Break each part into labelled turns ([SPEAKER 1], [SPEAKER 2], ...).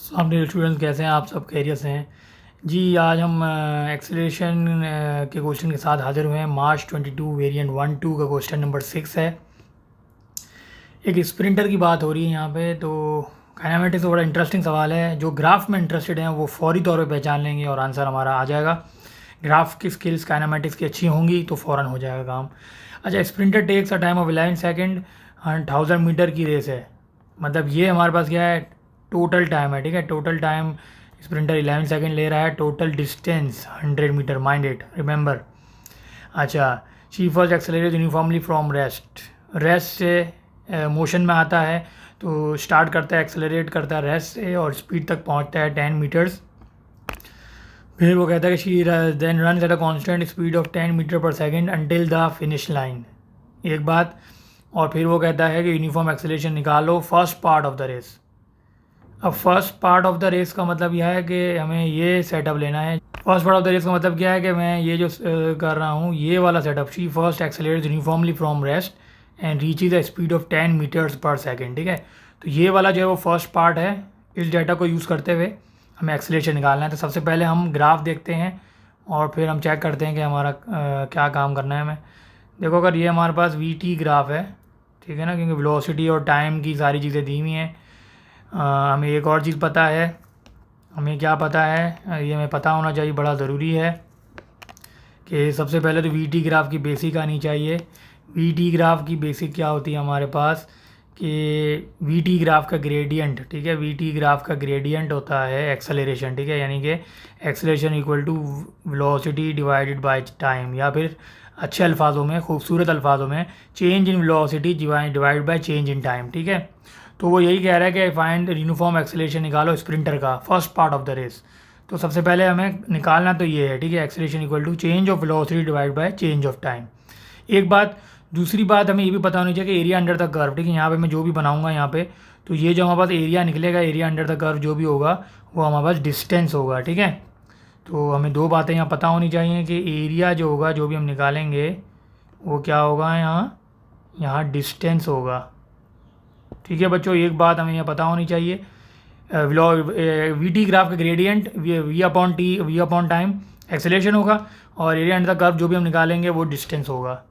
[SPEAKER 1] अस्सलाम वालेकुम स्टूडेंट्स, कैसे हैं आप? सब खैरियत से हैं जी। आज हम एक्सेलरेशन के क्वेश्चन के साथ हाजिर हुए हैं। मार्च 22 वेरिएंट 1-2 का क्वेश्चन नंबर 6 है। एक स्प्रिंटर की बात हो रही है यहाँ पे। तो काइनेमेटिक्स बड़ा इंटरेस्टिंग सवाल है। जो ग्राफ में इंटरेस्टेड हैं वो फौरी तौर पे पहचान लेंगे और आंसर हमारा आ जाएगा। ग्राफ की स्किल्स काइनेमेटिक्स की अच्छी होंगी तो फ़ौरन हो जाएगा काम। अच्छा, sprinter takes a time of 11 second 1000 metre की रेस है। मतलब ये हमारे पास क्या है, टोटल टाइम है। ठीक है, टोटल टाइम स्प्रिंटर 11 सेकेंड ले रहा है। Total distance 100 metre, mind it, remember. अच्छा, she first accelerate uniformly from rest. Rest से मोशन में आता है तो स्टार्ट करता है, एक्सेलरेट करता है रेस्ट से और स्पीड तक पहुंचता है 10 मीटर्स। फिर वो कहता है कि she then run at a constant speed of 10 metre per second until the finish line. एक बात। और फिर वो कहता है कि यूनिफॉर्म एक्सेलरेशन निकालो first part of the race. अब first part of the race का मतलब यह है कि हमें ये सेटअप लेना है। First part of the race का मतलब क्या है कि मैं ये जो कर रहा हूँ ये वाला setup. She first accelerates uniformly from rest and reach the speed of 10 metres per second. ठीक है, तो ये वाला जो है वो फर्स्ट पार्ट है। इस डाटा को यूज़ करते हुए हमें एक्सेलरेशन निकालना है। तो सबसे पहले हम ग्राफ देखते हैं और फिर हम चेक करते हैं कि हमारा क्या काम करना है हमें। देखो, अगर ये हमारे पास वी ग्राफ है, ठीक है ना, क्योंकि वेलोसिटी और टाइम की सारी चीज़ें दी हुई हैं। हमें एक और चीज़ पता है। हमें क्या पता है, ये हमें पता होना चाहिए, बड़ा ज़रूरी है कि सबसे पहले तो वी ग्राफ की बेसिक आनी चाहिए। वी ग्राफ की बेसिक क्या होती है हमारे पास कि वी ग्राफ का ग्रेडियंट, ठीक है, वी ग्राफ का ग्रेडियंट होता है एक्सेलरेशन। ठीक है, यानी कि acceleration equal to velocity divided by time, या फिर अच्छे अल्फाजों में, खूबसूरत अल्फाजों में, change in velocity divide by change in time. ठीक है, तो वो यही कह रहा है कि फाइंड यूनिफॉर्म एक्सेलरेशन निकालो स्प्रिंटर का first part of the race. तो सबसे पहले हमें निकालना तो ये है, ठीक है, acceleration equal to change of velocity divide by change of time. एक बात। दूसरी बात हमें ये भी पता होनी चाहिए कि एरिया अंडर द कर्व, ठीक है, यहाँ पे मैं जो भी बनाऊंगा यहाँ पे, तो ये जो हमारे पास एरिया निकलेगा, एरिया अंडर द कर्व जो भी होगा वो हमारे पास डिस्टेंस होगा। ठीक है, तो हमें दो बातें यहाँ पता होनी चाहिए कि एरिया जो होगा, जो भी हम निकालेंगे, वो क्या होगा, यहाँ डिस्टेंस होगा। ठीक है बच्चों, एक बात हमें यहाँ पता होनी चाहिए। वी ग्राफ का gradient v upon time acceleration होगा और एरिया अंडर द कर्व जो भी हम निकालेंगे वो डिस्टेंस होगा।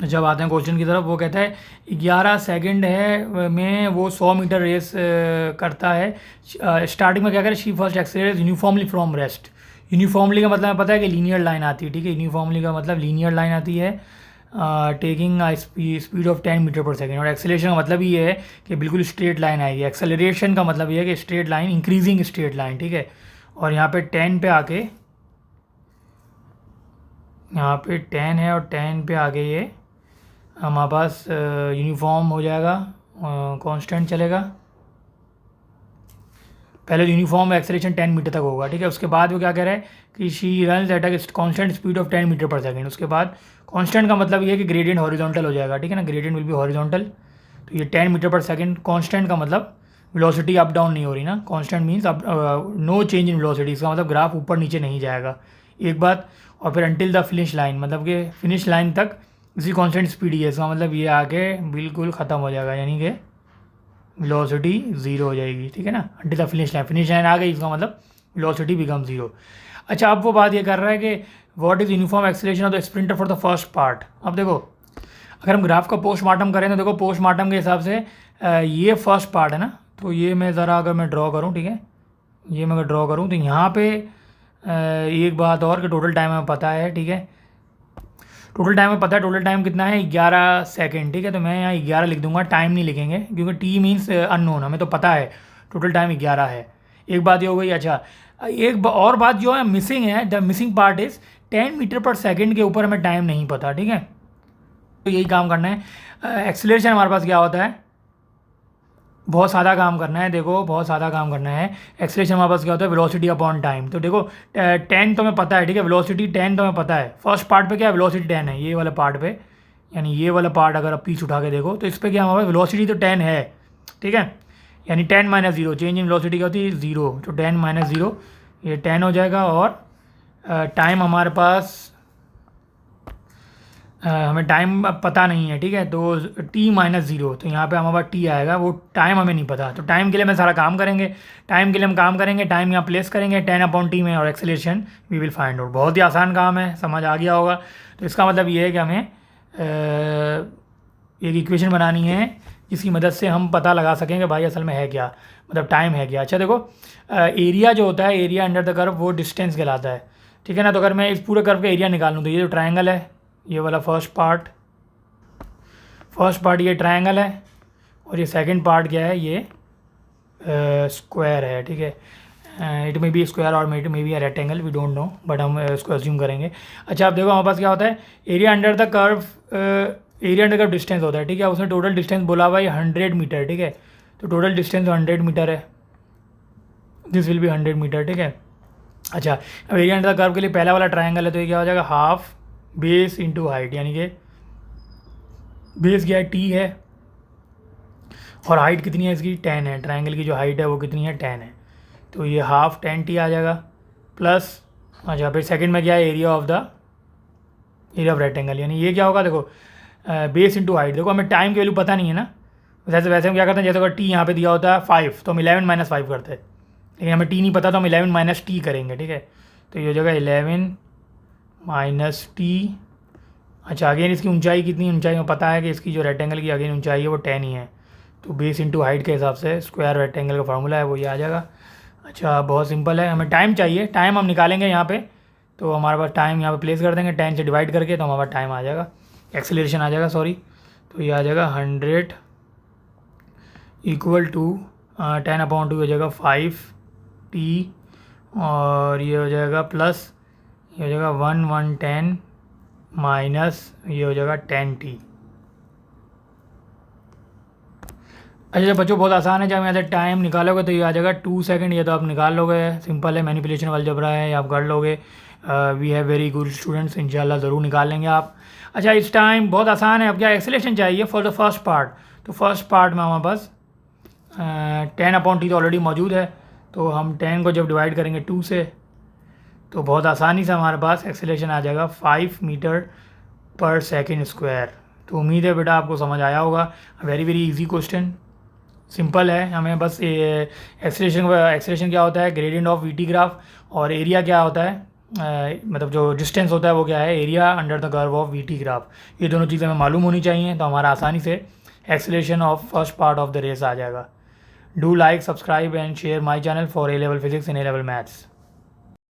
[SPEAKER 1] जब आते हैं क्वेश्चन की तरफ, वो कहता है 11 सेकंड है में वो 100 मीटर रेस करता है। स्टार्टिंग में क्या करे, she first accelerate uniformly from rest. Uniformly का मतलब हमें पता है कि लीनियर लाइन आती है। ठीक है, यूनिफॉर्मली का मतलब लीनियर लाइन आती है, taking speed of 10 metre per second. और एक्सेलरेशन का मतलब ये है कि बिल्कुल स्ट्रेट लाइन आएगी। एक्सेलरेशन का मतलब ये है कि straight line, increasing straight line. ठीक है, और यहाँ पे 10 पे आके, यहाँ पे 10 है और 10 पे आगे ये हमारे पास यूनिफॉर्म हो जाएगा, कांस्टेंट चलेगा। पहले यूनिफॉर्म एक्सेलरेशन 10 मीटर तक होगा। ठीक है, उसके बाद वो क्या कह रहा है कि she run at a constant speed of 10 metre per second. उसके बाद कांस्टेंट का मतलब ये है कि ग्रेडियंट हॉरिजॉन्टल हो जाएगा। ठीक है ना, ग्रेडियंट विल बी हॉरिजॉन्टल। तो ये 10 मीटर पर सेकेंड कांस्टेंट का मतलब वेलोसिटी अप डाउन नहीं हो रही ना। Constant means up, no change in velocity, इसका मतलब ग्राफ ऊपर नीचे नहीं जाएगा। एक बात। और फिर अंटिल द फिनिश लाइन, मतलब कि फिनिश लाइन तक इसी कांस्टेंट स्पीड ही है, इसका मतलब ये आगे बिल्कुल ख़त्म हो जाएगा, यानी कि वेलोसिटी ज़ीरो हो जाएगी। ठीक है ना, अंटिल द फिनिश लाइन आ गई, इसका मतलब वेलोसिटी बिकम ज़ीरो। अच्छा, अब वो बात ये कर रहा है कि what is uniform acceleration of the sprinter for the first part. अब देखो, अगर हम ग्राफ का पोस्टमार्टम करें तो देखो, पोस्टमार्टम के हिसाब से ये फर्स्ट पार्ट है ना। तो ये मैं ज़रा अगर मैं ड्रॉ करूँ, ठीक है, ये मैं अगर ड्रॉ करूँ तो यहाँ पे एक बात और कि टोटल टाइम हमें पता है। ठीक है, टोटल टाइम में पता है, टोटल टाइम कितना है, 11 सेकेंड। ठीक है, तो मैं यहाँ 11 लिख दूंगा, टाइम नहीं लिखेंगे क्योंकि टी मीन्स अननोन, हमें तो पता है टोटल टाइम 11 है। एक बात ये हो गई। अच्छा, एक और बात जो है मिसिंग है, the missing part is 10 metre per second के ऊपर हमें टाइम नहीं पता। ठीक है, तो यही काम करना है। एक्सेलरेशन हमारे पास क्या होता है, बहुत सादा काम करना है। देखो, बहुत सादा काम करना है। एक्सेलरेशन हमारे पास क्या होता है, वेलोसिटी अपॉन टाइम। तो देखो 10 तो हमें पता है, ठीक है, वेलोसिटी 10 तो हमें पता है। फर्स्ट पार्ट पे क्या है, वेलोसिटी 10 है, ये वाला पार्ट पे, यानी ये वाला पार्ट अगर आप पीछे उठा के देखो तो इस पर क्या हमारे वेलोसिटी तो 10 है। ठीक है, यानी 10 माइनस 0, चेंज इन वेलोसिटी क्या होती है, 0। तो 10 माइनस 0 ये 10 हो जाएगा। और टाइम हमारे पास हमें टाइम पता नहीं है, ठीक है, तो t-0, तो यहाँ पे हमारे पास t आएगा, वो टाइम हमें नहीं पता, तो टाइम के लिए हम सारा काम करेंगे। टाइम के लिए हम काम करेंगे, टाइम यहाँ प्लेस करेंगे 10/t में, और acceleration we will find out. बहुत ही आसान काम है, समझ आ गया होगा। तो इसका मतलब ये है कि हमें एक इक्वेशन बनानी है जिसकी मदद से हम पता लगा सकेंगे भाई असल में है क्या, मतलब टाइम है क्या। अच्छा देखो, एरिया जो होता है, एरिया अंडर द कर्व, वो डिस्टेंस कहलाता है, ठीक है ना। तो अगर मैं इस पूरे कर्व का एरिया निकाल लूँ, तो ये जो ट्रायंगल है, ये वाला फर्स्ट पार्ट ये ट्रायंगल है, और ये सेकंड पार्ट क्या है, ये स्क्वायर है, ठीक है। इट में बी स्क्वायर और it may be rectangle, we don't know, but हम इसको अज्यूम करेंगे। अच्छा आप देखो हमारे पास क्या होता है, area under the curve, area under curve distance होता है, ठीक है। उसने टोटल डिस्टेंस बोला हुआ है 100 मीटर, ठीक है। तो टोटल डिस्टेंस 100 मीटर है, दिस विल बी 100 मीटर, ठीक है। अच्छा अब एरिया अंडर द कर्व के लिए पहला वाला ट्रायंगल है, तो ये क्या हो जाएगा, हाफ बेस इंटू हाइट, यानी कि बेस क्या है, टी है, और हाइट कितनी है इसकी, 10 है। ट्रायंगल की जो हाइट है वो कितनी है, 10 है, तो ये हाफ 10t आ जाएगा प्लस। अच्छा फिर सेकंड में क्या है, एरिया ऑफ रेक्टेंगल, यानी ये क्या होगा, देखो बेस इंटू हाइट। देखो हमें टाइम की वैल्यू पता नहीं है ना, वैसे हम क्या करते हैं, जैसे अगर टी यहाँ पे दिया होता है 5, तो हम 11 - 5 करते हैं, लेकिन हमें टी नहीं पता, तो हम 11 - t करेंगे, ठीक है। तो ये हो जाएगा 11 - t। अच्छा अगेन इसकी ऊंचाई कितनी, ऊंचाई में पता है कि इसकी जो रेक्टेंगल की अगेन ऊंचाई है वो 10 ही है, तो बेस इंटू हाइट के हिसाब से स्क्वायर रेक्टेंगल का फार्मूला है वो ये आ जाएगा। अच्छा बहुत सिंपल है, हमें टाइम चाहिए, टाइम हम निकालेंगे यहाँ पे, तो हमारे पास टाइम यहाँ पे प्लेस कर देंगे 10 से डिवाइड करके, तो हमारे पास टाइम आ जाएगा, एक्सेलरेशन आ जाएगा, सॉरी। तो ये आ जाएगा 100 इक्वल टू 10/2 हो जाएगा 5t, और ये हो जाएगा प्लस, ये हो जाएगा 110 माइनस, ये हो जाएगा 10t। अच्छा बच्चों बहुत आसान है, जब यहाँ से टाइम निकालोगे तो ये आ जाएगा 2 सेकंड, ये तो आप निकाल लोगे, सिंपल है, मैनिपुलेशन अलजेब्रा है, ये आप कर लोगे। We have very good students, इंशाल्लाह ज़रूर निकाल लेंगे आप। अच्छा इस टाइम बहुत आसान है, अब क्या एक्सेलरेशन चाहिए फॉर द फर्स्ट पार्ट, तो फर्स्ट पार्ट में हमारे पास 10/t तो ऑलरेडी मौजूद है, तो हम 10 को जब डिवाइड करेंगे 2 से, तो बहुत आसानी से हमारे पास एक्सेलरेशन आ जाएगा 5 मीटर पर सेकेंड स्क्वायर। तो उम्मीद है बेटा आपको समझ आया होगा, very very easy question, simple है। हमें बस एक्सेलरेशन क्या होता है, ग्रेडियंट ऑफ वीटी ग्राफ, और एरिया क्या होता है, मतलब जो डिस्टेंस होता है वो क्या है, area under the curve of VT graph. ये दोनों चीज़ें हमें मालूम होनी चाहिए, तो हमारा आसानी से acceleration of first part of the race आ जाएगा। Do like, subscribe and share my channel for A-level physics and A-level maths.